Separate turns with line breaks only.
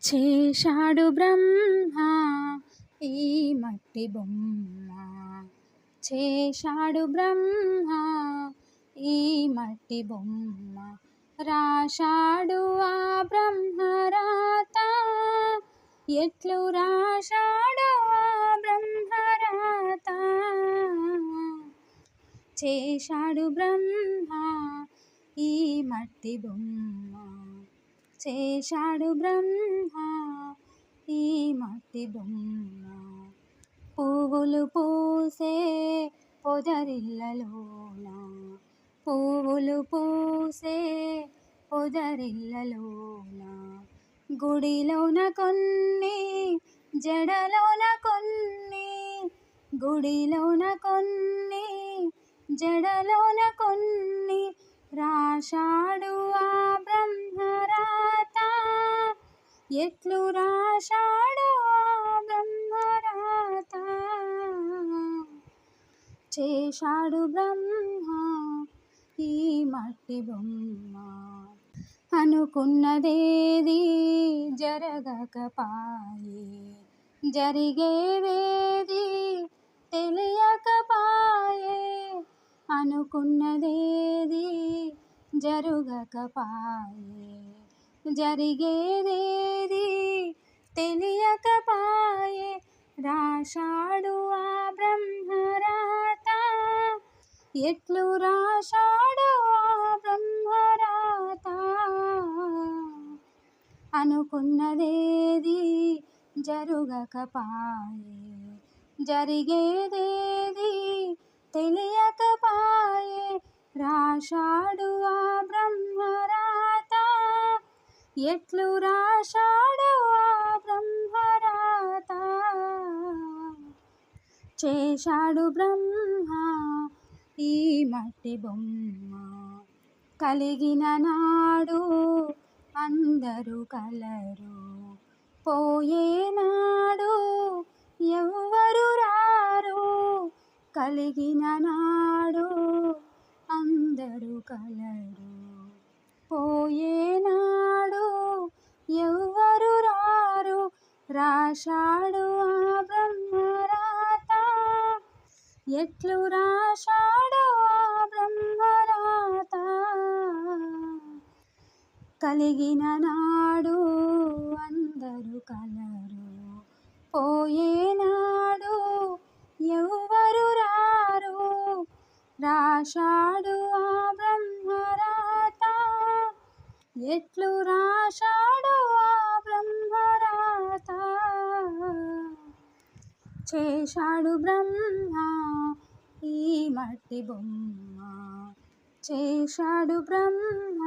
చేశాడు బ్రహ్మ ఈ మట్టి బొమ్మ, చేశాడు బ్రహ్మ ఈ మట్టి బొమ్మ, రాశాడు ఆ బ్రహ్మ రాత, ఎట్లు రాశాడు ఆ బ్రహ్మ రాత. చేశాడు బ్రహ్మ ఈ మట్టి బొమ్మ, చేశాడు బ్రహ్మ ఈ మట్టి బొమ్మ. పువ్వులు పూసే పొదరిల్లలోన, పువ్వులు పూసే పొదరిల్లలోన, గుడిలోన కొన్ని జడలోన కొన్ని, గుడిలోన కొన్ని జడలోన కొన్ని, రాశాడు ఆ బ్రహ్మ రాత, ఎట్లు రాశాడు ఆ బ్రహ్మ రాత. చేశాడు బ్రహ్మ ఈ మట్టి బొమ్మ, అనుకున్నదేది జరగకపాయే, జరిగేదేది తెలియకపాయే, అనుకున్నదేది జరుగకపాయే, జరిగేదేది తెలియకపాయే, రాశాడు ఆ బ్రహ్మ రాత, ఎట్లు రాశాడు ఆ బ్రహ్మ రాత. అనుకున్నదేది జరుగకపాయే, జరిగేదేది తెలియకపాయే, రాశాడు ఆ బ్రహ్మ రాత, ఎట్లు రాశాడు ఆ బ్రహ్మ రాత. చేశాడు బ్రహ్మ ఈ మట్టి బొమ్మ, కలిగిన నాడు అందరూ కలరు, పోయేనాడు ఎవ్వరు రారు, కలిగిన నాడు అందరూ కలరు, పోయేనాడు ఎవ్వరు రారు, రాశాడు ఆ బ్రహ్మ రాత, ఎట్లు రాశాడు ఆ బ్రహ్మ రాత. కలిగిన నాడు అందరూ కలరు, పోయేనాడు ఎవ్వరు రారు, రాశాడు ఆ బ్రహ్మ రాత, ఎట్లు రాశాడు ఆ బ్రహ్మ రాత. చేశాడు బ్రహ్మ ఈ మట్టి బొమ్మ, చేశాడు బ్రహ్మ